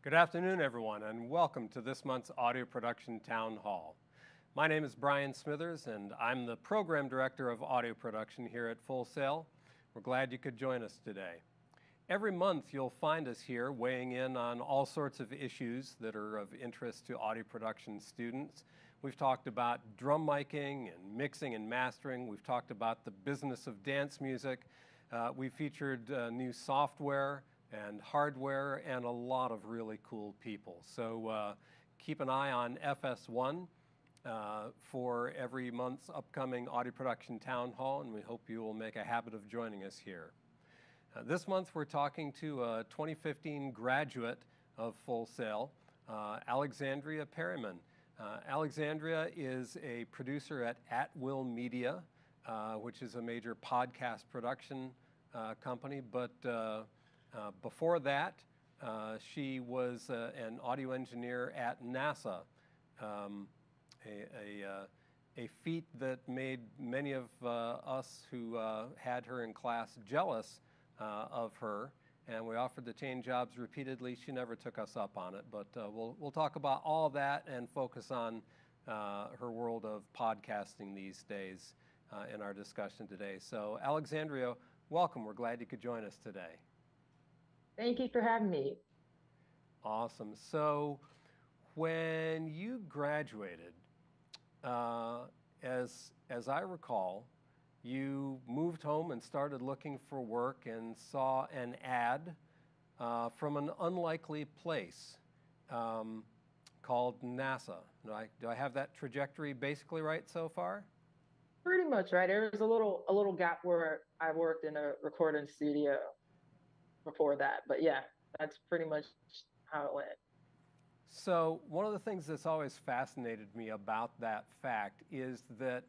Good afternoon, everyone, and welcome to this month's Audio Production Town Hall. My name is Brian Smithers, and I'm the Program Director of Audio Production here at Full Sail. We're glad you could join us today. Every month, you'll find us here weighing in on all sorts of issues that are of interest to audio production students. We've talked about drum miking and mixing and mastering. We've talked about the business of dance music. We've featured new software and hardware and a lot of really cool people. So keep an eye on FS1 for every month's upcoming Audio Production Town Hall, and we hope you will make a habit of joining us here. This month we're talking to a 2015 graduate of Full Sail, Alexandria Perryman. Alexandria is a producer at Will Media, which is a major podcast production company, but before that, she was an audio engineer at NASA, a feat that made many of us who had her in class jealous of her, and we offered to change jobs repeatedly. She never took us up on it, but we'll talk about all that and focus on her world of podcasting these days in our discussion today. So Alexandria, welcome. We're glad you could join us today. Thank you for having me. Awesome. So when you graduated, as I recall, you moved home and started looking for work and saw an ad from an unlikely place called NASA. Do I have that trajectory basically right so far? Pretty much right. There was a little gap where I worked in a recording studio before that, but yeah, that's pretty much how it went. So one of the things that's always fascinated me about that fact is that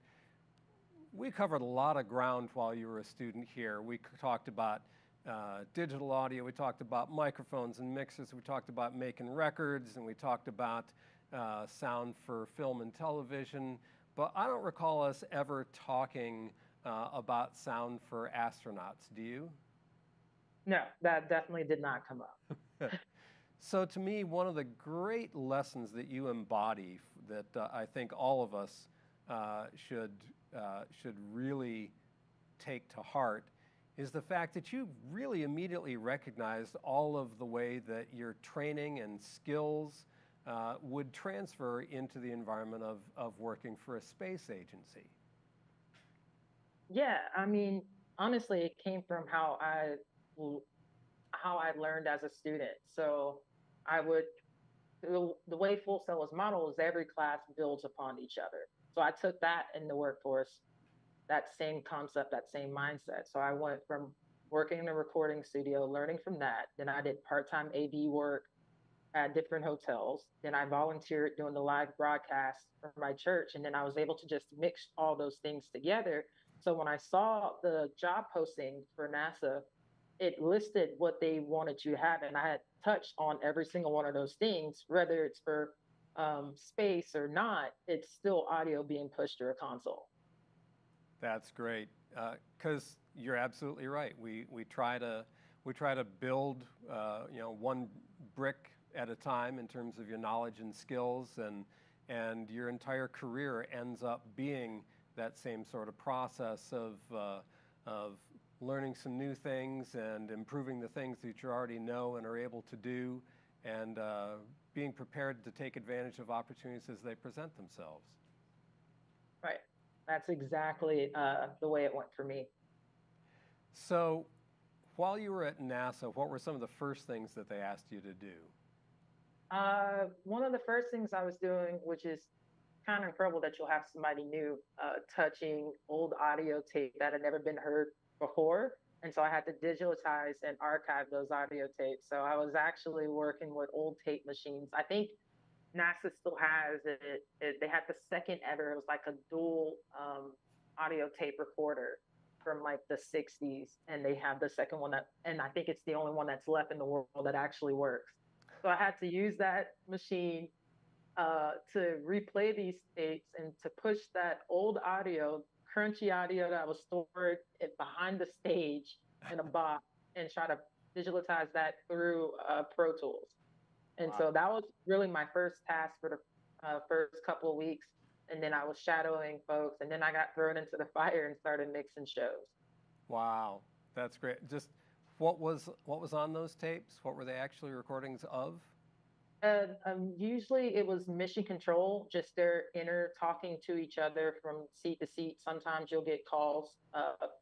we covered a lot of ground while you were a student here. We talked about digital audio, we talked about microphones and mixers, we talked about making records, and we talked about sound for film and television, but I don't recall us ever talking about sound for astronauts. Do you? No, that definitely did not come up. So to me, one of the great lessons that you embody that I think all of us should really take to heart is the fact that you really immediately recognized all of the way that your training and skills would transfer into the environment of working for a space agency. Yeah, I mean, honestly, it came from how I learned as a student. So I would the way Full Sail is modeled is every class builds upon each other. So I took that in the workforce, that same concept, that same mindset. So I went from working in a recording studio, learning from that. Then I did part-time AV work at different hotels. Then I volunteered doing the live broadcast for my church. And then I was able to just mix all those things together. So when I saw the job posting for NASA, it listed what they wanted you to have. And I had touched on every single one of those things, whether it's for space or not, it's still audio being pushed through a console. That's great, because you're absolutely right. We try to build one brick at a time in terms of your knowledge and skills, and your entire career ends up being that same sort of process of learning some new things and improving the things that you already know and are able to do, and being prepared to take advantage of opportunities as they present themselves. Right. That's exactly the way it went for me. So while you were at NASA, what were some of the first things that they asked you to do? One of the first things I was doing, which is kind of incredible that you'll have somebody new touching old audio tape that had never been heard before. And so I had to digitize and archive those audio tapes. So I was actually working with old tape machines. I think NASA still has it. They had the second ever. It was like a dual audio tape recorder from like the 60s. And they have the second one and I think it's the only one that's left in the world that actually works. So I had to use that machine to replay these tapes and to push that old audio, crunchy audio that was stored behind the stage in a box and try to digitize that through Pro Tools. And Wow. so that was really my first task for the first couple of weeks. And then I was shadowing folks, and then I got thrown into the fire and started mixing shows. Wow. That's great. Just what was on those tapes? What were they actually recordings of? Usually it was mission control, just their inner talking to each other from seat to seat. Sometimes you'll get calls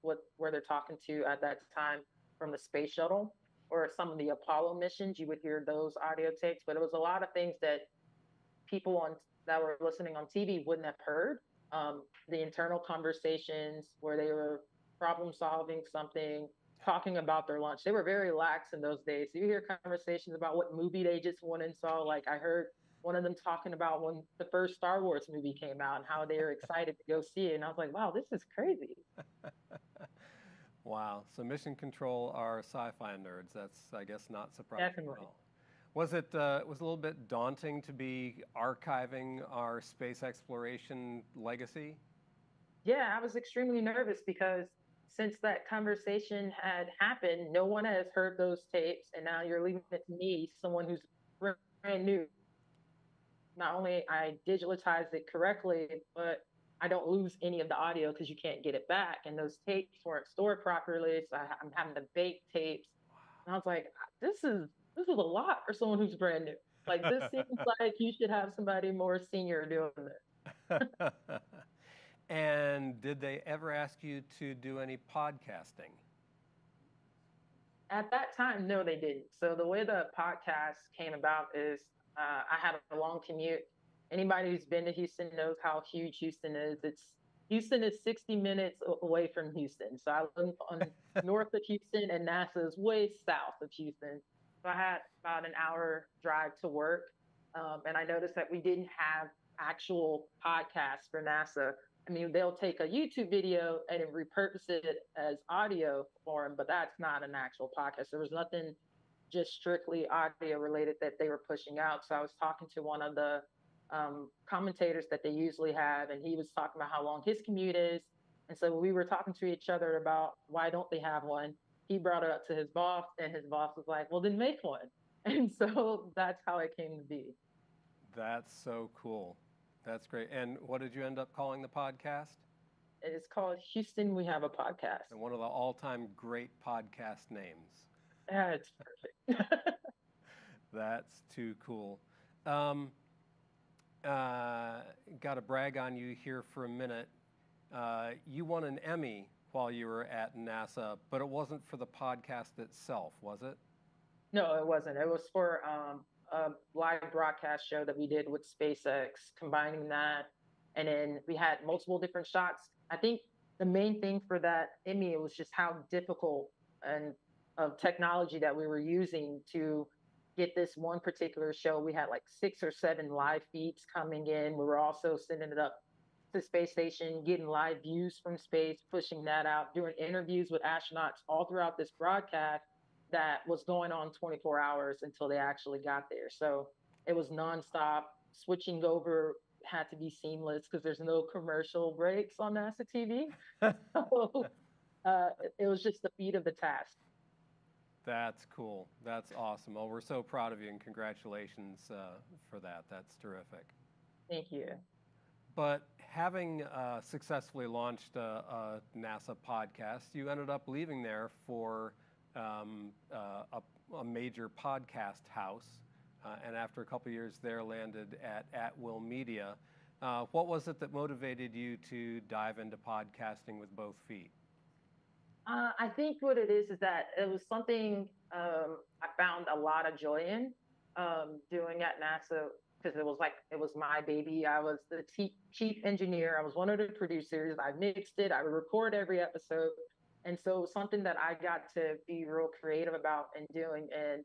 where they're talking to at that time from the space shuttle or some of the Apollo missions. You would hear those audio tapes, but it was a lot of things that people on that were listening on TV wouldn't have heard. The internal conversations where they were problem solving something, talking about their lunch. They were very lax in those days. So you hear conversations about what movie they just went and saw. Like I heard one of them talking about when the first Star Wars movie came out and how they were excited to go see it. And I was like, wow, this is crazy. Wow. So Mission Control are sci-fi nerds. That's, I guess, not surprising at Definitely. all. Was a little bit daunting to be archiving our space exploration legacy? Yeah, I was extremely nervous because since that conversation had happened, no one has heard those tapes. And now you're leaving it to me, someone who's brand new. Not only I digitalized it correctly, but I don't lose any of the audio because you can't get it back. And those tapes weren't stored properly, so I'm having to bake tapes. And I was like, this is a lot for someone who's brand new. Like this seems like you should have somebody more senior doing this. And did they ever ask you to do any podcasting? At that time, no, they didn't. So the way the podcast came about is I had a long commute. Anybody who's been to Houston knows how huge Houston is. Houston is 60 minutes away from Houston. So I live on north of Houston, and NASA is way south of Houston. So I had about an hour drive to work, and I noticed that we didn't have actual podcasts for NASA. I mean, they'll take a YouTube video and repurpose it as audio form, but that's not an actual podcast. There was nothing just strictly audio related that they were pushing out. So I was talking to one of the commentators that they usually have, and he was talking about how long his commute is. And so we were talking to each other about why don't they have one. He brought it up to his boss, and his boss was like, "Well, then make one." And so that's how it came to be. That's so cool. That's great. And what did you end up calling the podcast? It's called Houston. We have a podcast. And one of the all-time great podcast names. Yeah, it's perfect. That's too cool. Um, Got to brag on you here for a minute. You won an Emmy while you were at NASA, but it wasn't for the podcast itself, was it? No, it wasn't. It was for a live broadcast show that we did with SpaceX, combining that. And then we had multiple different shots. I think the main thing for that Emmy was just how difficult and of technology that we were using to get this one particular show. We had like 6 or 7 live feeds coming in. We were also sending it up to the space station, getting live views from space, pushing that out, doing interviews with astronauts all throughout this broadcast that was going on 24 hours until they actually got there. So it was nonstop. Switching over had to be seamless because there's no commercial breaks on NASA TV. So it was just the feat of the task. That's cool. That's awesome. Well, we're so proud of you and congratulations for that. That's terrific. Thank you. But having successfully launched a NASA podcast, you ended up leaving there for a major podcast house. And after a couple years there, landed at Will Media. What was it that motivated you to dive into podcasting with both feet? I think what it is that it was something I found a lot of joy in doing at NASA because it was my baby. I was the chief engineer. I was one of the producers. I mixed it. I would record every episode, and so it was something that I got to be real creative about and doing. And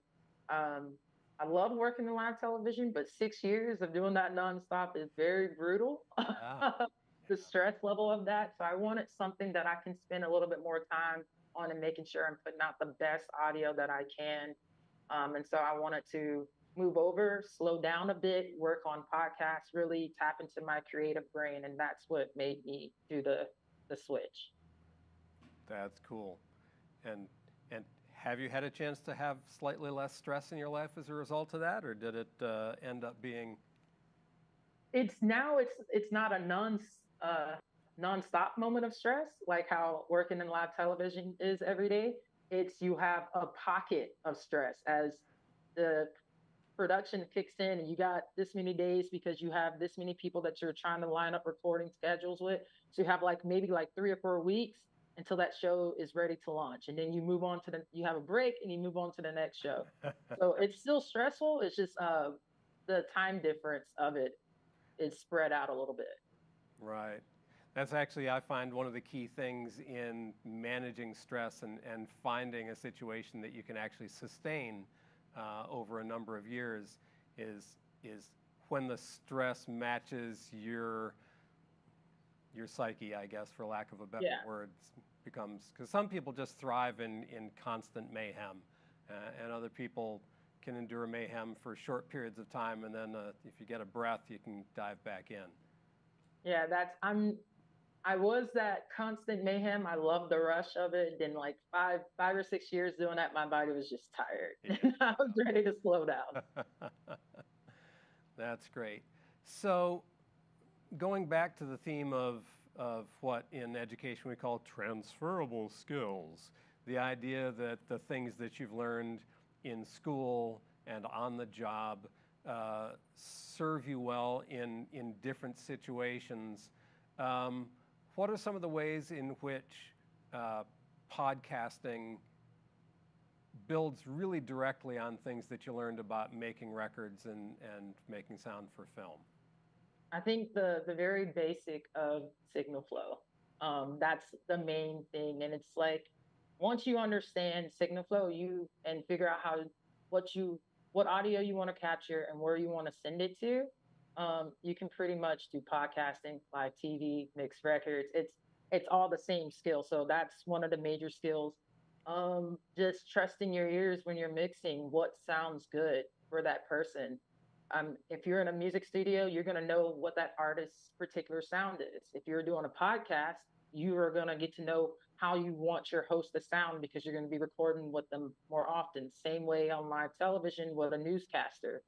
I love working in live television, but 6 years of doing that nonstop is very brutal. Yeah. The stress level of that. So I wanted something that I can spend a little bit more time on and making sure I'm putting out the best audio that I can. And so I wanted to move over, slow down a bit, work on podcasts, really tap into my creative brain. And that's what made me do the switch. That's cool. And Have you had a chance to have slightly less stress in your life as a result of that, or did it end up being? It's not a nonstop moment of stress like how working in live television is every day. It's you have a pocket of stress as the production kicks in and you got this many days because you have this many people that you're trying to line up recording schedules with. So you have like maybe like 3 or 4 weeks until that show is ready to launch. And then you move on to you have a break and you move on to the next show. So it's still stressful. It's just the time difference of it is spread out a little bit. Right. That's actually, I find, one of the key things in managing stress and finding a situation that you can actually sustain over a number of years is when the stress matches your psyche, I guess, for lack of a better word, becomes, because some people just thrive in constant mayhem, and other people can endure mayhem for short periods of time, and then if you get a breath, you can dive back in. Yeah, I was that constant mayhem. I love the rush of it. Then like 5 or 6 years doing that, my body was just tired. Yeah. I was ready to slow down. That's great. So going back to the theme of what in education we call transferable skills, the idea that the things that you've learned in school and on the job serve you well in different situations. What are some of the ways in which podcasting builds really directly on things that you learned about making records and making sound for film? I think the very basic of signal flow. That's the main thing. And it's like once you understand signal flow, you and figure out what audio you want to capture and where you want to send it to, you can pretty much do podcasting, live TV, mixed records. It's all the same skill. So that's one of the major skills. Just trusting your ears when you're mixing what sounds good for that person. If you're in a music studio, you're going to know what that artist's particular sound is. If you're doing a podcast, you are going to get to know how you want your host to sound because you're going to be recording with them more often. Same way on live television with a newscaster.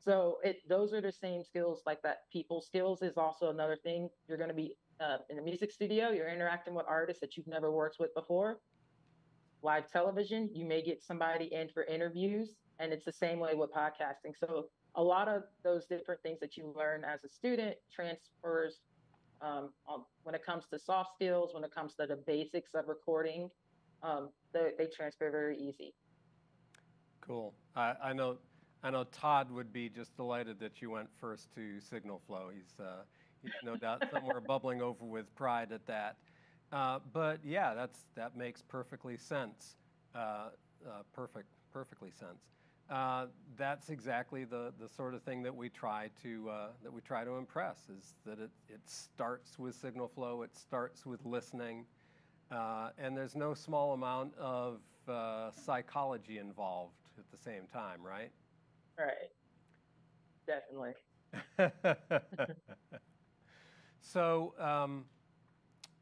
So those are the same skills like that. People skills is also another thing. You're going to be in a music studio, you're interacting with artists that you've never worked with before. Live television, you may get somebody in for interviews, and it's the same way with podcasting. So a lot of those different things that you learn as a student transfers when it comes to soft skills, when it comes to the basics of recording, they transfer very easy. Cool. I know Todd would be just delighted that you went first to Signal Flow. He's no doubt somewhere bubbling over with pride at that. But yeah, that makes perfectly sense. Perfectly sense. That's exactly the sort of thing that we try to impress, is that it starts with signal flow, it starts with listening, and there's no small amount of psychology involved at the same time, right? Right. Definitely. So,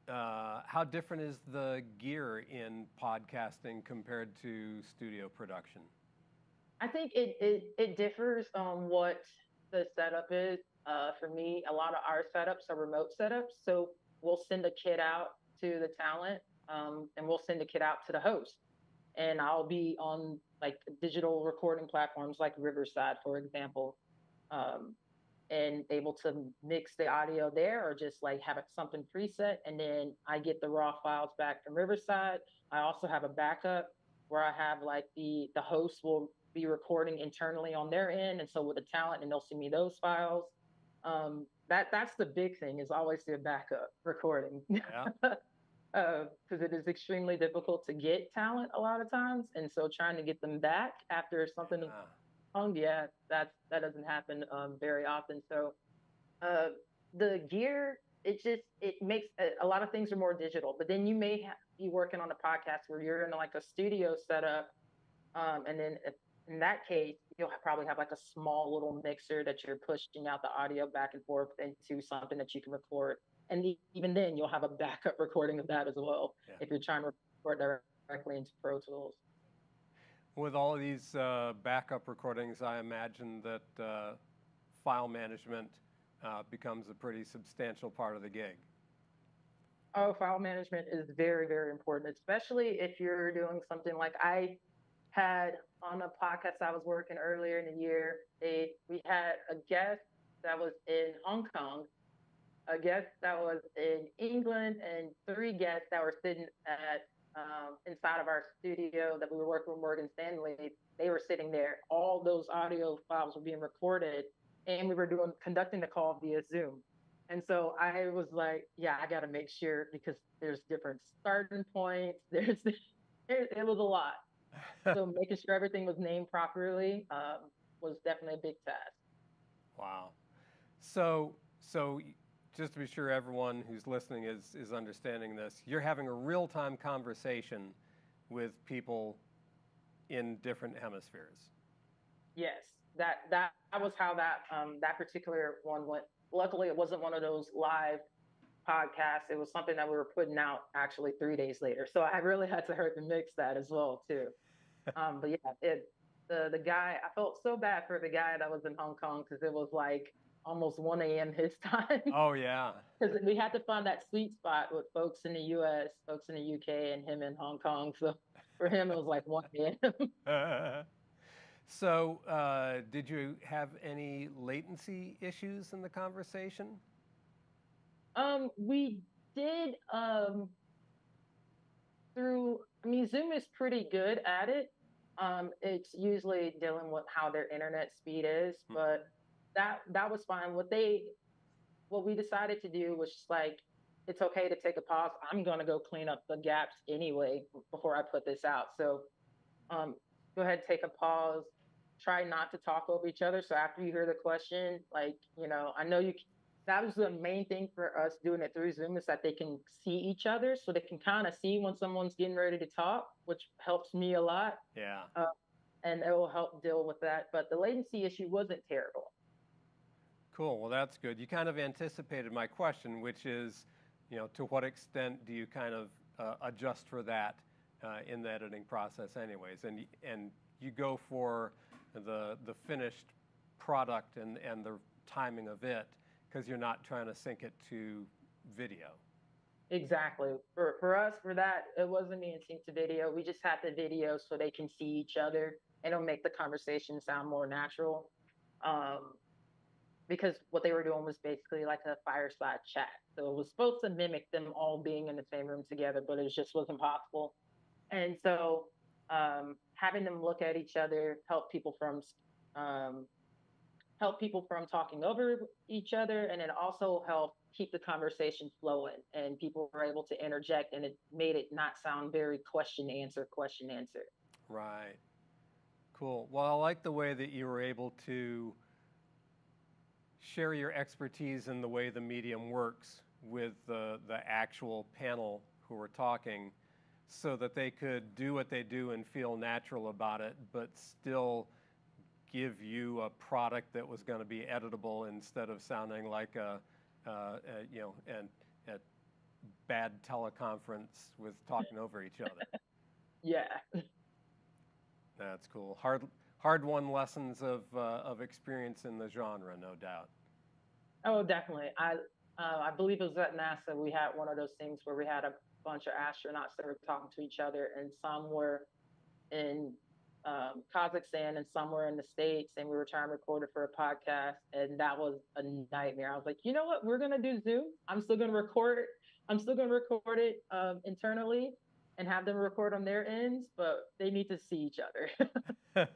how different is the gear in podcasting compared to studio production? I think it differs on what the setup is. For me, a lot of our setups are remote setups. So we'll send a kit out to the talent, and we'll send a kit out to the host. And I'll be on like digital recording platforms like Riverside, for example, and able to mix the audio there or just like have it something preset. And then I get the raw files back from Riverside. I also have a backup where I have like the host will be recording internally on their end. And so with the talent, and they'll send me those files. That's the big thing, is always the backup recording. Yeah. Because it is extremely difficult to get talent a lot of times. And so trying to get them back after something hung, that doesn't happen very often. So the gear, it makes a lot of things are more digital, but then you may be working on a podcast where you're in like a studio setup. And then in that case, you'll probably have like a small little mixer that you're pushing out the audio back and forth into something that you can record. And even then, you'll have a backup recording of that as well if you're trying to record directly into Pro Tools. With all of these backup recordings, I imagine that file management becomes a pretty substantial part of the gig. Oh, file management is very, very important, especially if you're doing something like I had on a podcast I was working earlier in the year. We had a guest that was in Hong Kong, a guest that was in England, and three guests that were sitting at inside of our studio that we were working with Morgan Stanley. They were sitting there. All those audio files were being recorded, and we were conducting the call via Zoom. And so I was like, yeah, I got to make sure because there's different starting points. It was a lot. So making sure everything was named properly was definitely a big task. Wow. So just to be sure everyone who's listening is understanding this, you're having a real-time conversation with people in different hemispheres. Yes, that was how that particular one went. Luckily, it wasn't one of those live podcasts. It was something that we were putting out actually 3 days later. So I really had to hurt to mix that as well too. But yeah, the guy, I felt so bad for the guy that was in Hong Kong because it was like almost 1 a.m. his time. Oh, yeah. Because we had to find that sweet spot with folks in the US, folks in the UK, and him in Hong Kong. So for him, it was like 1 a.m. So, did you have any latency issues in the conversation? We did I mean, Zoom is pretty good at it. It's usually dealing with how their internet speed is, but that was fine. What we decided to do was just like, it's okay to take a pause. I'm gonna go clean up the gaps anyway before I put this out. So go ahead, take a pause, try not to talk over each other. So after you hear the question, like, I know that was the main thing for us doing it through Zoom is that they can see each other. So they can kind of see when someone's getting ready to talk, which helps me a lot. Yeah. And it will help deal with that. But the latency issue wasn't terrible. Cool. Well, that's good. You kind of anticipated my question, which is, to what extent do you kind of adjust for that in the editing process anyways? And you go for the finished product and the timing of it because you're not trying to sync it to video. Exactly. For us, for that, it wasn't being synced to video. We just had the video so they can see each other and it'll make the conversation sound more natural. Because what they were doing was basically like a fireside chat. So it was supposed to mimic them all being in the same room together, but it just wasn't possible. And so having them look at each other help people from talking over each other, and it also helped keep the conversation flowing. And people were able to interject, and it made it not sound very question answer. Right. Cool. Well, I like the way that you were able to share your expertise in the way the medium works with the actual panel who were talking so that they could do what they do and feel natural about it, but still give you a product that was going to be editable instead of sounding like a bad teleconference with talking over each other. Yeah. That's cool. Hard-won lessons of experience in the genre, no doubt. Oh, definitely. I believe it was at NASA. We had one of those things where we had a bunch of astronauts that were talking to each other, and some were in Kazakhstan and some were in the States, and we were trying to record it for a podcast, and that was a nightmare. I was like, you know what? We're gonna do Zoom. I'm still gonna record it internally and have them record on their ends, but they need to see each other.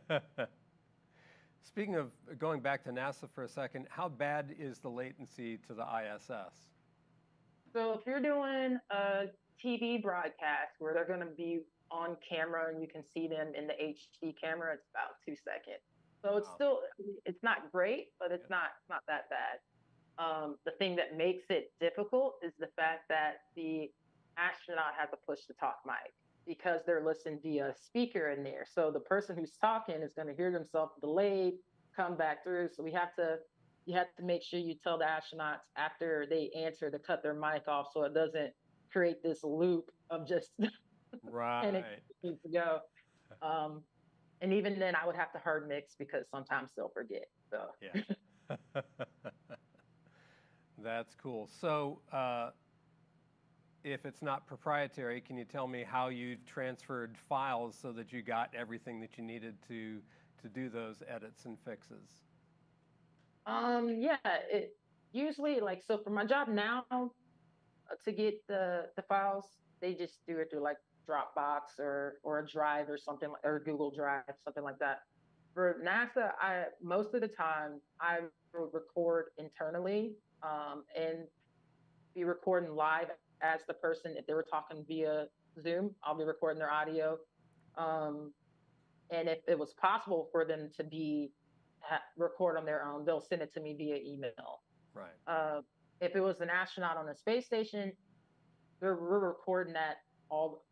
Speaking of going back to NASA for a second, how bad is the latency to the ISS? So if you're doing a TV broadcast where they're going to be on camera and you can see them in the HD camera, it's about 2 seconds. So it's still, it's not great, but it's not that bad. The thing that makes it difficult is the fact that the astronaut has to push the talk mic because they're listening via speaker in there. So the person who's talking is going to hear themselves delayed, come back through. So you have to make sure you tell the astronauts after they answer to cut their mic off so it doesn't create this loop of just right. to go. And even then, I would have to hard mix because sometimes they'll forget. So Yeah. That's cool. So, if it's not proprietary, can you tell me how you transferred files so that you got everything that you needed to do those edits and fixes? yeah, it usually like so for my job now to get the files, they just do it through like Dropbox or a Drive or something or Google Drive, something like that. For NASA, I most of the time I will record internally and be recording live as the person. If they were talking via Zoom, I'll be recording their audio. Um, and if it was possible for them to be record on their own, they'll send it to me via email. Right. Uh, if it was an astronaut on the space station, we're recording that all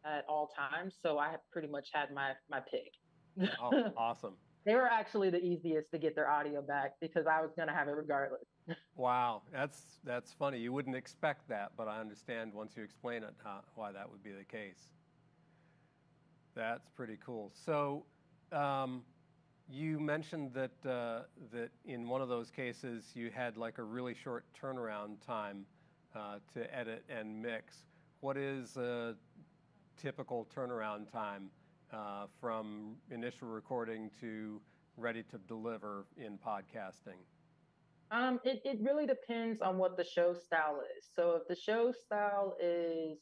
at all times. So I have pretty much had my pick. Oh, awesome. They were actually the easiest to get their audio back because I was gonna have it regardless. Wow, that's funny. You wouldn't expect that, but I understand once you explain it why that would be the case. That's pretty cool. So, um, you mentioned that that in one of those cases you had like a really short turnaround time to edit and mix. What is a typical turnaround time from initial recording to ready to deliver in podcasting? It really depends on what the show style is. So if the show style is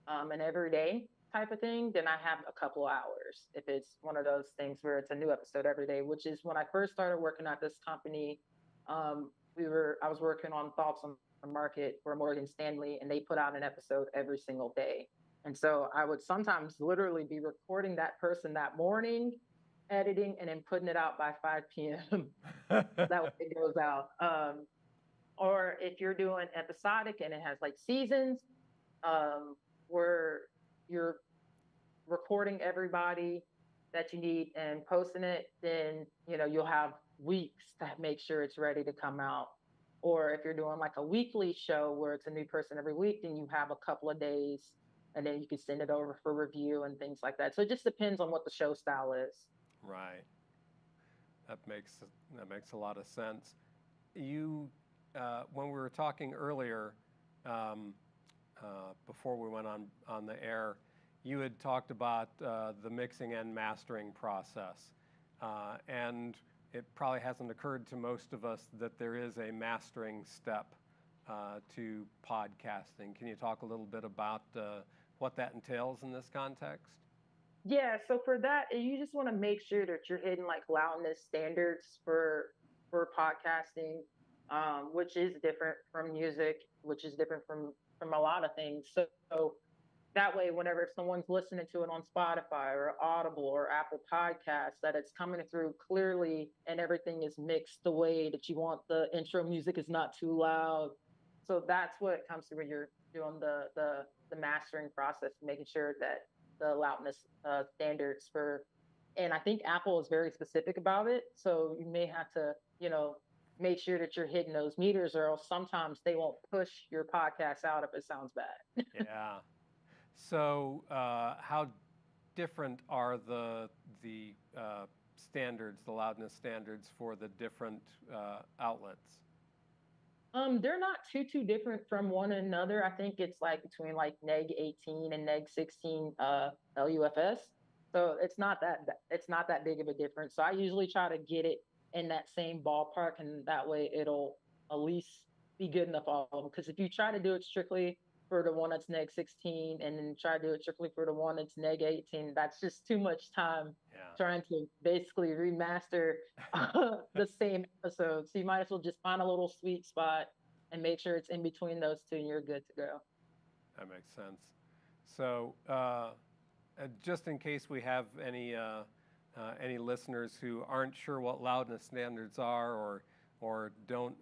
an everyday type of thing, then I have a couple hours. If it's one of those things where it's a new episode every day, which is when I first started working at this company, I was working on Thoughts on the Market for Morgan Stanley, and they put out an episode every single day. And so I would sometimes literally be recording that person that morning, editing, and then putting it out by 5 p.m. That way it goes out. Or if you're doing episodic and it has like seasons, um, where you're recording everybody that you need and posting it, then you'll have weeks to make sure it's ready to come out. Or if you're doing like a weekly show where it's a new person every week, then you have a couple of days and then you can send it over for review and things like that. So it just depends on what the show style is. Right. That makes that makes a lot of sense. You, when we were talking earlier, um, before we went on the air, you had talked about the mixing and mastering process, and it probably hasn't occurred to most of us that there is a mastering step to podcasting. Can you talk a little bit about what that entails in this context? Yeah, so for that, you just want to make sure that you're hitting like loudness standards for podcasting, which is different from music, which is different from a lot of things. So that way, whenever someone's listening to it on Spotify or Audible or Apple Podcasts, that it's coming through clearly and everything is mixed the way that you want. The intro music is not too loud. So that's what comes through when you're doing the mastering process, making sure that the loudness standards for, and I think Apple is very specific about it. So you may have to, make sure that you're hitting those meters, or else sometimes they won't push your podcast out if it sounds bad. Yeah. So, how different are the standards, the loudness standards for the different outlets? They're not too different from one another. I think it's like between like neg 18 and neg 16 LUFS. So it's not that big of a difference. So I usually try to get it in that same ballpark, and that way it'll at least be good enough for all of them. Because if you try to do it strictly for the one that's neg 16 and then try to do it strictly for the one that's neg 18, that's just too much time Yeah. trying to basically remaster the same episode. So you might as well just find a little sweet spot and make sure it's in between those two, and you're good to go. That makes sense. So, just in case we have any listeners who aren't sure what loudness standards are or don't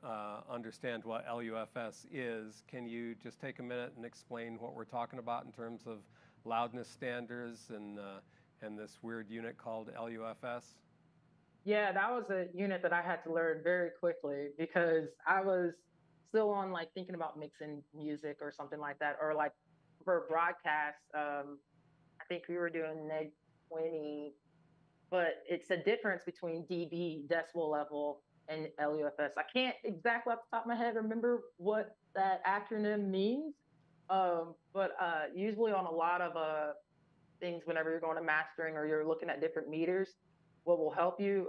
understand what LUFS is, can you just take a minute and explain what we're talking about in terms of loudness standards and this weird unit called LUFS? Yeah, that was a unit that I had to learn very quickly because I was still on like thinking about mixing music or something like that, or like for broadcast. I think we were doing neg 20 but it's a difference between dB, decibel level, and LUFS. I can't exactly off the top of my head remember what that acronym means, but usually on a lot of things, whenever you're going to mastering or you're looking at different meters, what will help you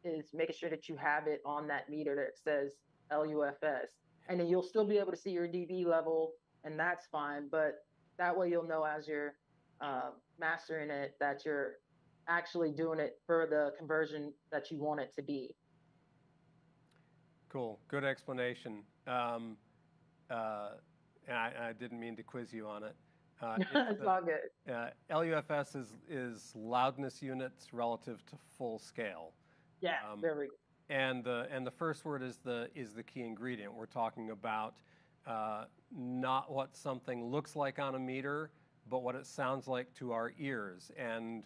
is making sure that you have it on that meter that says LUFS, and then you'll still be able to see your dB level, and that's fine. But that way, you'll know as you're mastering it that you're actually doing it for the conversion that you want it to be. Cool. Good explanation. And I didn't mean to quiz you on it. It's all good. LUFS is loudness units relative to full scale. Yeah, very. And the first word is the key ingredient. We're talking about not what something looks like on a meter, but what it sounds like to our ears. And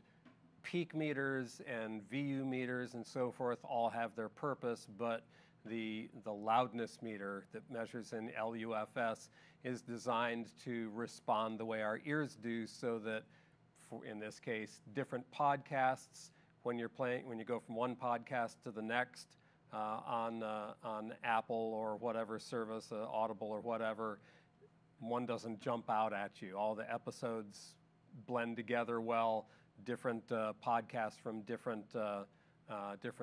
peak meters and VU meters and so forth all have their purpose, but the loudness meter that measures in LUFS is designed to respond the way our ears do, so that, in this case, different podcasts, when you go from one podcast to the next on Apple or whatever service, Audible or whatever, one doesn't jump out at you. All the episodes blend together well. Different podcasts from different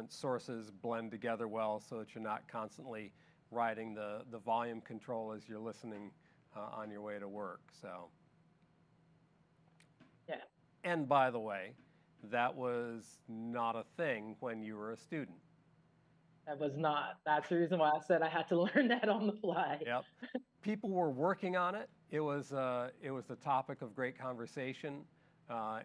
sources blend together well, so that you're not constantly riding the volume control as you're listening on your way to work. So, yeah. And by the way, that was not a thing when you were a student. That was not. That's the reason why I said I had to learn that on the fly. Yep. People were working on it. It was the topic of great conversation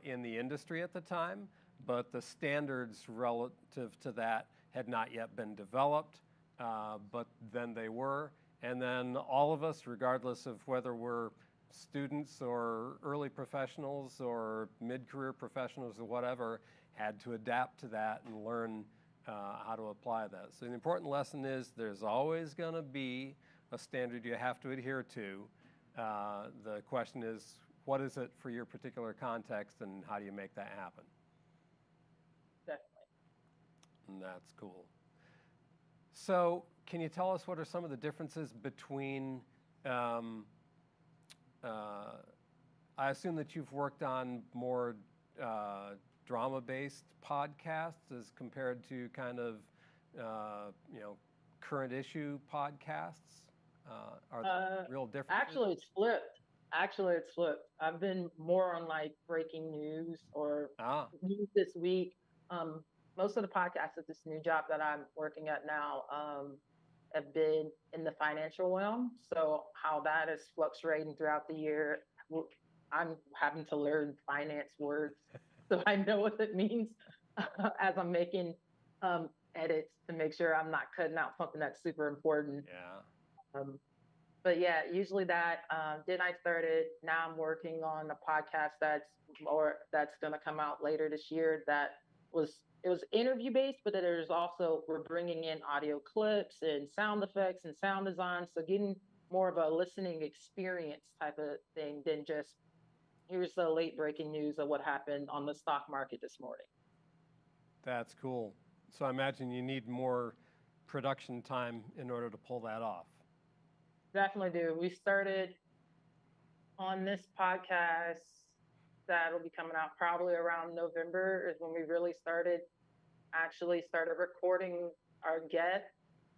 in the industry at the time, but the standards relative to that had not yet been developed, but then they were. And then all of us, regardless of whether we're students or early professionals or mid-career professionals or whatever, had to adapt to that and learn how to apply that. So the important lesson is there's always going to be a standard you have to adhere to. The question is, what is it for your particular context, and how do you make that happen? Definitely. And that's cool. So can you tell us what are some of the differences between, I assume that you've worked on more drama-based podcasts as compared to kind of, current issue podcasts? Are there real differences? Actually, it's flipped. I've been more on like breaking news or news this week. Most of the podcasts at this new job that I'm working at now have been in the financial realm. So how that is fluctuating throughout the year, I'm having to learn finance words so I know what it means as I'm making edits to make sure I'm not cutting out something that's super important. Yeah. But yeah, usually that. Then I started. Now I'm working on a podcast that's going to come out later this year. It was interview based, but then there's also, we're bringing in audio clips and sound effects and sound design. So getting more of a listening experience type of thing than just, here's the late breaking news of what happened on the stock market this morning. That's cool. So I imagine you need more production time in order to pull that off. Definitely do. We started on this podcast that'll be coming out probably around November is when we really started recording our guests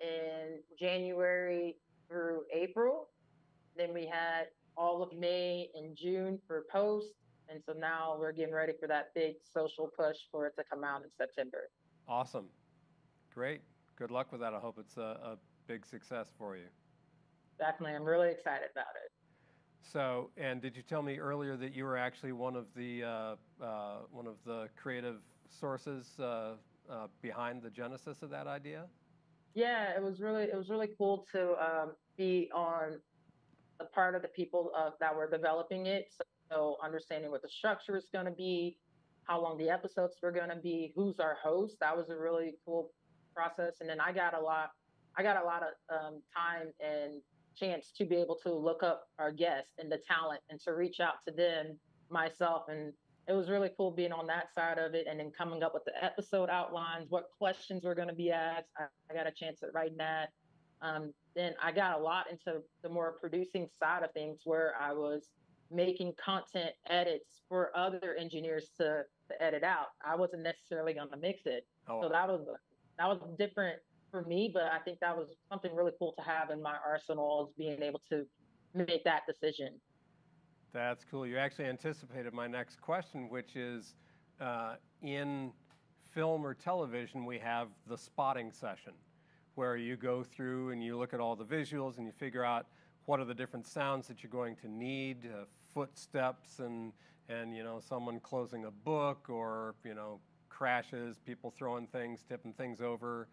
in January through April. Then we had all of May and June for post. And so now we're getting ready for that big social push for it to come out in September. Awesome. Great. Good luck with that. I hope it's a big success for you. Definitely. I'm really excited about it. So, and did you tell me earlier that you were actually one of the creative sources behind the genesis of that idea? Yeah, it was really cool to be on the part of the people that were developing it. So understanding what the structure is going to be, how long the episodes were going to be, who's our host. That was a really cool process. And then I got a lot of time and chance to be able to look up our guests and the talent and to reach out to them myself and it was really cool being on that side of it and then coming up with the episode outlines, what questions were going to be asked. I got a chance at writing that. Then I got a lot into the more producing side of things where I was making content edits for other engineers to edit out. I wasn't necessarily going to mix it. Oh, So that was different for me, but I think that was something really cool to have in my arsenal, is being able to make that decision. that's cool. You actually anticipated my next question, which is in film or television, we have the spotting session where you go through and you look at all the visuals and you figure out what are the different sounds that you're going to need, footsteps and someone closing a book or crashes, people throwing things, tipping things over,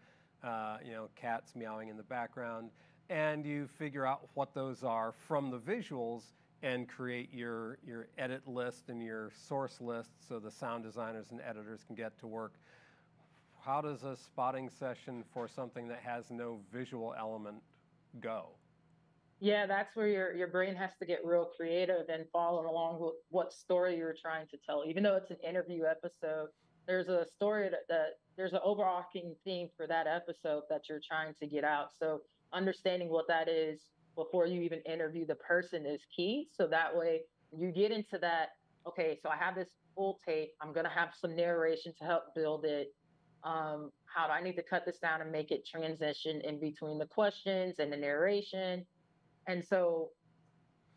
cats meowing in the background, and you figure out what those are from the visuals and create your edit list and your source list so the sound designers and editors can get to work. How does a spotting session for something that has no visual element go? Yeah, that's where your brain has to get real creative and follow along with what story you're trying to tell. Even though it's an interview episode, there's a story that there's an overarching theme for that episode that you're trying to get out. So understanding what that is before you even interview the person is key. So that way you get into that, okay, so I have this full tape. I'm gonna have some narration to help build it. How do I need to cut this down and make it transition in between the questions and the narration? And so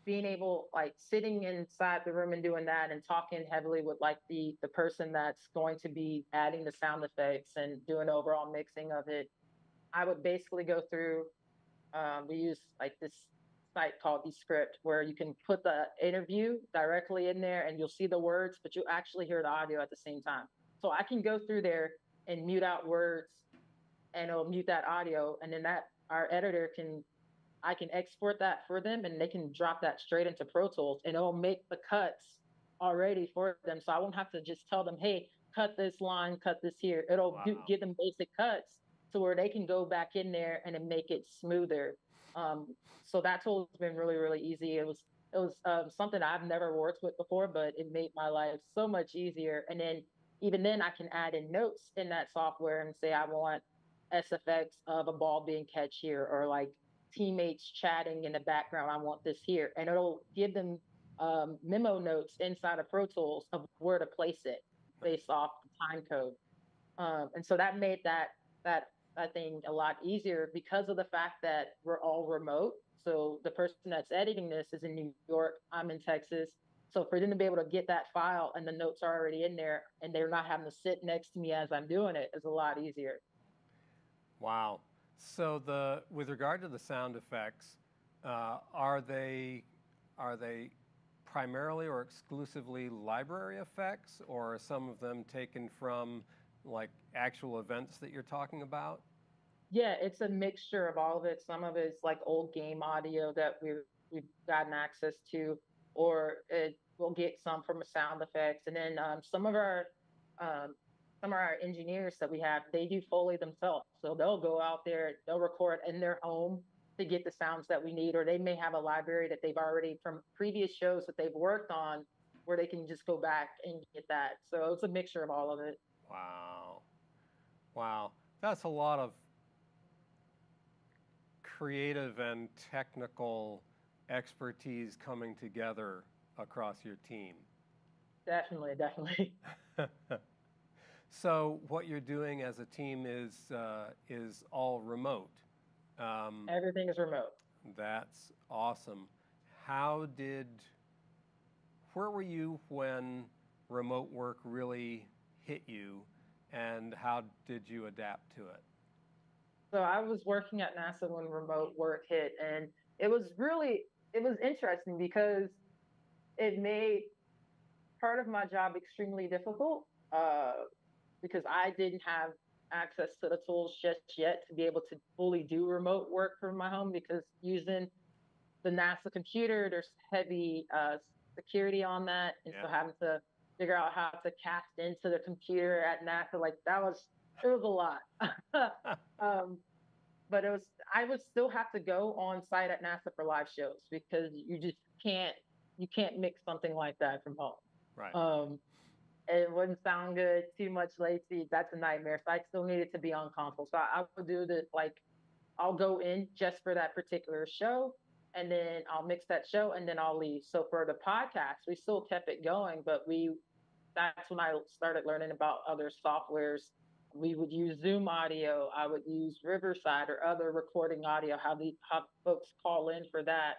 being able, like, sitting inside the room and doing that and talking heavily with like the person that's going to be adding the sound effects and doing overall mixing of it, I would basically go through, we use like this site called Descript where you can put the interview directly in there and you'll see the words, but you actually hear the audio at the same time. So I can go through there and mute out words and it'll mute that audio. And then that our editor can, I can export that for them and they can drop that straight into Pro Tools and it'll make the cuts already for them. So I won't have to just tell them, hey, cut this line, cut this here. It'll give them basic cuts to where they can go back in there and then make it smoother. Um, so that tool's been really, really easy. It was something I've never worked with before, but it made my life so much easier. And then even then I can add in notes in that software and say I want SFX of a ball being catch here or like teammates chatting in the background. I want this here. And it'll give them memo notes inside of Pro Tools of where to place it based off the time code. And so that made that I think a lot easier because of the fact that we're all remote. So the person that's editing this is in New York, I'm in Texas. So for them to be able to get that file and the notes are already in there and they're not having to sit next to me as I'm doing it is a lot easier. Wow. So with regard to the sound effects, are they primarily or exclusively library effects, or are some of them taken from like actual events that you're talking about? Yeah, it's a mixture of all of it. Some of it's like old game audio that we've gotten access to, or we'll get some from sound effects, and then um, some of our engineers that we have, they do Foley themselves. So they'll go out there, they'll record in their home to get the sounds that we need, or they may have a library that they've already from previous shows that they've worked on where they can just go back and get that. So it's a mixture of all of it. Wow. Wow. That's a lot of creative and technical expertise coming together across your team. Definitely, definitely. So what you're doing as a team is all remote. Everything is remote. That's awesome. Where were you when remote work really hit you, and how did you adapt to it? So I was working at NASA when remote work hit, and it was interesting because it made part of my job extremely difficult because I didn't have access to the tools just yet to be able to fully do remote work from my home because using the NASA computer, there's heavy security on that, and so Yeah. having to figure out how to cast into the computer at NASA, like it was a lot. um, but I would still have to go on site at NASA for live shows because you just can't you can't mix something like that from home. Right. Um, it wouldn't sound good. Too much latency. That's a nightmare. So I still need it to be on console. So I would do the like I'll go in just for that particular show and then I'll mix that show and then I'll leave. So for the podcast, we still kept it going, but that's when I started learning about other softwares. We would use Zoom audio, I would use Riverside or other recording audio, how folks call in for that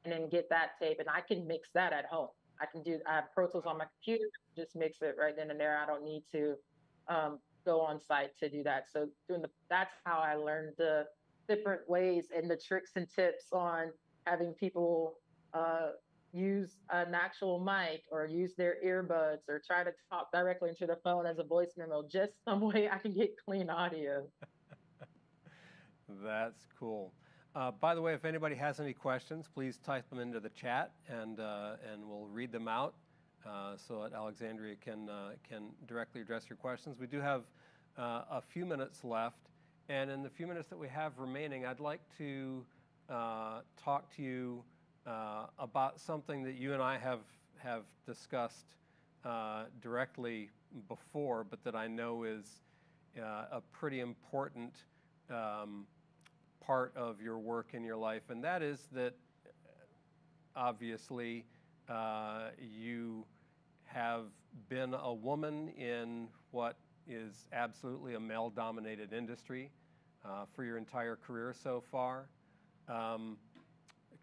and then get that tape and I can mix that at home. I have Pro Tools on my computer, just mix it right then and there. I don't need to go on site to do that. So that's how I learned the different ways and the tricks and tips on having people uh, use an actual mic or use their earbuds or try to talk directly into the phone as a voice memo, just some way I can get clean audio. That's cool. By the way, if anybody has any questions, please type them into the chat, and we'll read them out so that Alexandria can directly address your questions. We do have a few minutes left, and in the few minutes that we have remaining, I'd like to talk to you about something that you and I have discussed directly before, but that I know is a pretty important part of your work in your life, and that is that obviously you have been a woman in what is absolutely a male-dominated industry for your entire career so far.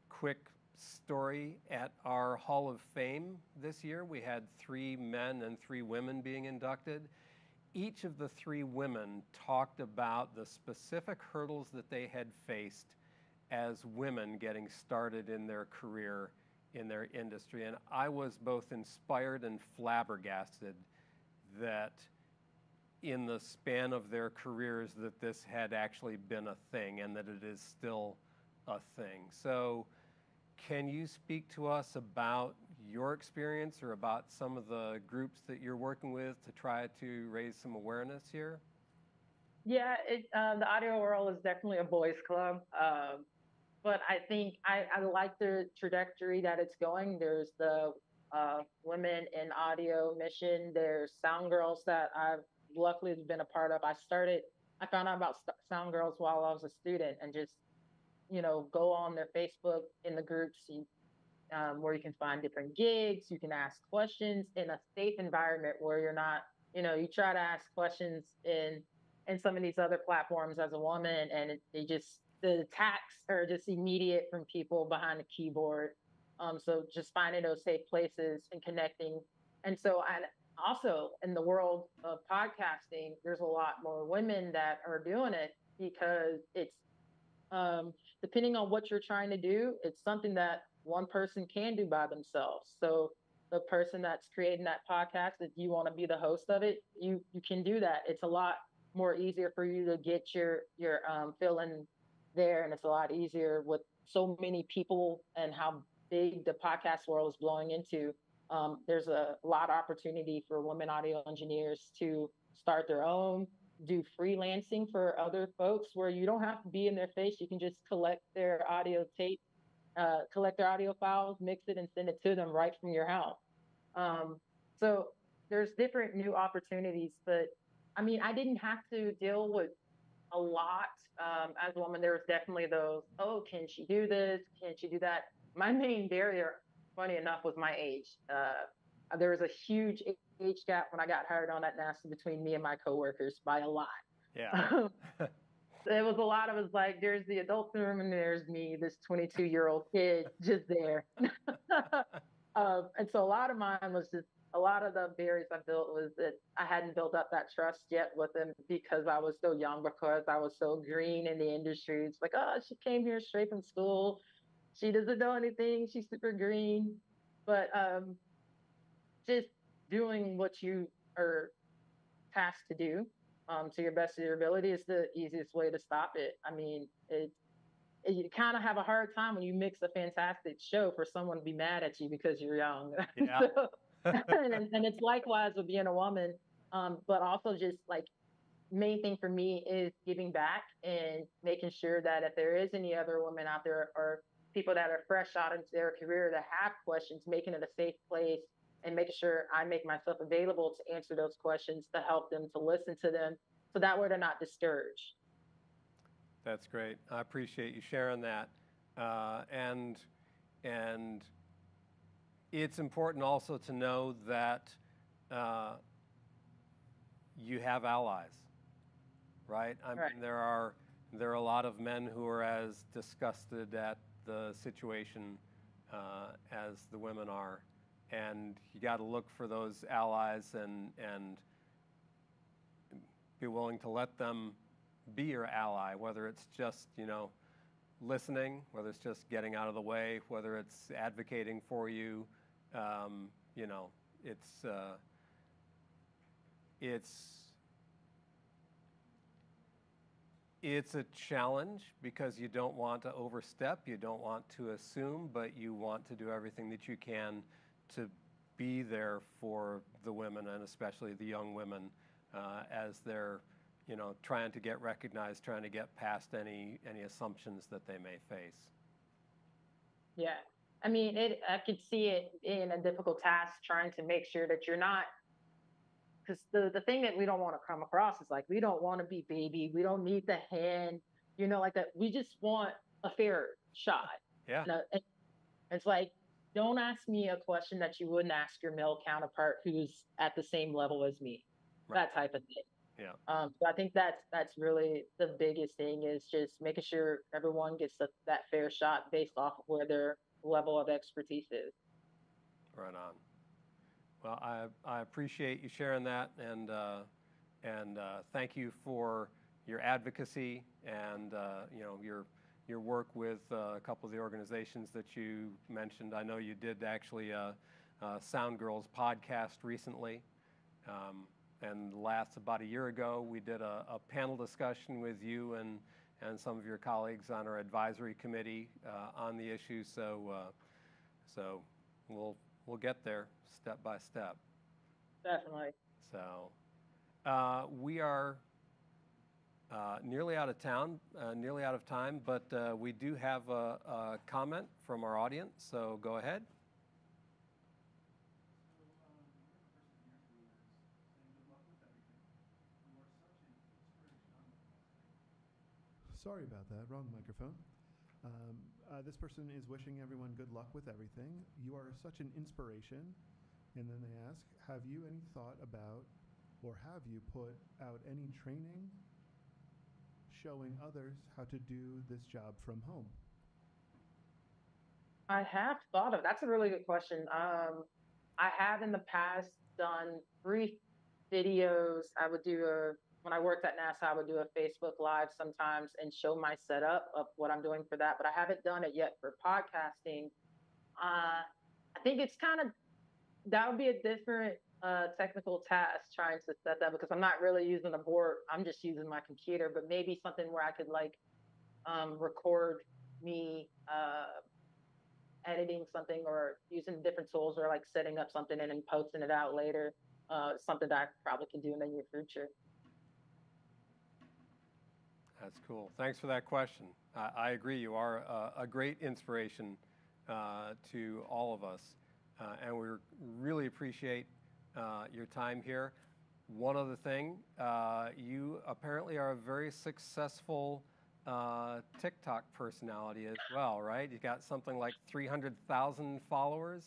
Quick story, at our Hall of Fame this year, we had 3 men and 3 women being inducted. Each of the 3 women talked about the specific hurdles that they had faced as women getting started in their career in their industry. And I was both inspired and flabbergasted that in the span of their careers that this had actually been a thing and that it is still a thing. So can you speak to us about your experience or about some of the groups that you're working with to try to raise some awareness here? Yeah, the audio world is definitely a boys' club. But I think I like the trajectory that it's going. There's the Women in Audio mission. There's Sound Girls that I've luckily been a part of. I found out about Sound Girls while I was a student and just, go on their Facebook in the groups where you can find different gigs. You can ask questions in a safe environment where you're not, you try to ask questions in some of these other platforms as a woman and the attacks are just immediate from people behind the keyboard. So just finding those safe places and connecting. And so I also in the world of podcasting, there's a lot more women that are doing it because it's depending on what you're trying to do, it's something that one person can do by themselves. So the person that's creating that podcast, if you want to be the host of it, you can do that. It's a lot more easier for you to get your fill in there, and it's a lot easier with so many people and how big the podcast world is blowing into. There's a lot of opportunity for women audio engineers to start their own, do freelancing for other folks where you don't have to be in their face. You can just collect their audio tape, collect their audio files, mix it, and send it to them right from your house. So there's different new opportunities, but I mean, I didn't have to deal with a lot as a woman. There was definitely those, oh, can she do this? Can she do that? My main barrier, funny enough, was my age. There was a huge age gap when I got hired on at NASA between me and my coworkers by a lot. Yeah. There was a lot of us like, there's the adult room and there's me, this 22-year-old kid just there. And so a lot of mine was just a lot of the barriers I built was that I hadn't built up that trust yet with them because I was so young, because I was so green in the industry. It's like, oh, she came here straight from school. She doesn't know anything. She's super green. But just doing what you are tasked to do to your best of your ability is the easiest way to stop it. I mean, you kind of have a hard time when you mix a fantastic show for someone to be mad at you because you're young. Yeah. So, and it's likewise with being a woman, but also just like main thing for me is giving back and making sure that if there is any other women out there or people that are fresh out into their career that have questions, making it a safe place and making sure I make myself available to answer those questions, to help them, to listen to them, so that way they're not discouraged. That's great. I appreciate you sharing that. And it's important also to know that you have allies, right? I Right. mean, there are a lot of men who are as disgusted at the situation as the women are, and you got to look for those allies and be willing to let them be your ally, whether it's just, listening, whether it's just getting out of the way, whether it's advocating for you. You know, it's it's a challenge because you don't want to overstep, you don't want to assume, but you want to do everything that you can to be there for the women, and especially the young women, as they're trying to get recognized, trying to get past any assumptions that they may face. Yeah. I mean, I could see it being a difficult task trying to make sure that you're not, because the thing that we don't want to come across is like, we don't want to be baby. We don't need the hand, like that. We just want a fair shot. Yeah. And it's like, don't ask me a question that you wouldn't ask your male counterpart who's at the same level as me, Right. that type of thing. Yeah. So I think that's really the biggest thing, is just making sure everyone gets that fair shot based off of where their level of expertise is. Right on. Well, I appreciate you sharing that, and thank you for your advocacy and your work with a couple of the organizations that you mentioned. I know you did actually a Sound Girls podcast recently, and about a year ago we did a panel discussion with you and some of your colleagues on our advisory committee on the issue. So we'll get there step by step. Definitely. So we are nearly out of time, but we do have a comment from our audience, so go ahead. Sorry about that, wrong microphone. This person is wishing everyone good luck with everything. You are such an inspiration. And then they ask, have you any thought about, or have you put out any training showing others how to do this job from home? I have thought of, that's a really good question. I have in the past done brief videos. When I worked at NASA, I would do a Facebook Live sometimes and show my setup of what I'm doing for that, but I haven't done it yet for podcasting. I think it's that would be a different technical task, trying to set that, because I'm not really using a board. I'm just using my computer, but maybe something where I could record me editing something, or using different tools, or like setting up something and then posting it out later. Something that I probably can do in the near future. That's cool. Thanks for that question. I agree. You are a great inspiration to all of us, and we really appreciate your time here. One other thing, you apparently are a very successful TikTok personality as well, right? You got something like 300,000 followers.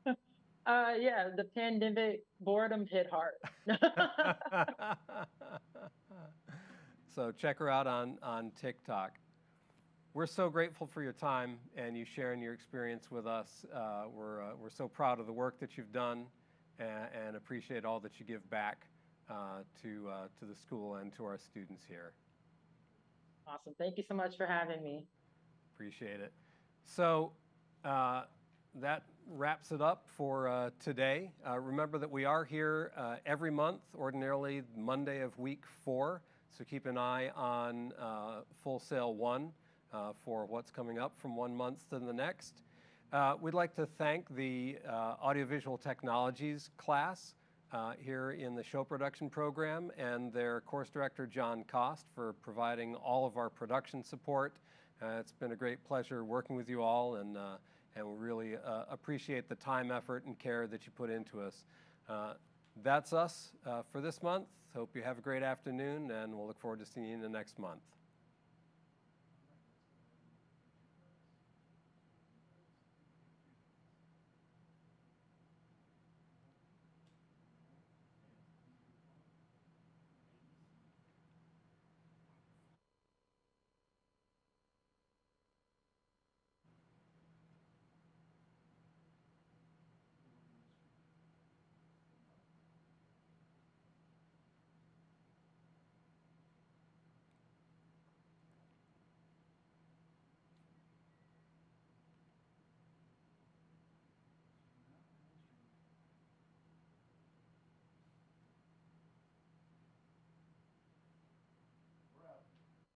Yeah, the pandemic boredom hit hard. So check her out on TikTok. We're so grateful for your time and you sharing your experience with us. We're so proud of the work that you've done, and appreciate all that you give back to the school and to our students here. Awesome. Thank you so much for having me. Appreciate it. So that wraps it up for today. Remember that we are here every month, ordinarily Monday of week 4. So keep an eye on Full Sail 1 for what's coming up from one month to the next. We'd like to thank the Audiovisual Technologies class here in the show production program, and their course director, John Cost, for providing all of our production support. It's been a great pleasure working with you all, and and we really appreciate the time, effort, and care that you put into us. That's us for this month. Hope you have a great afternoon, and we'll look forward to seeing you in the next month.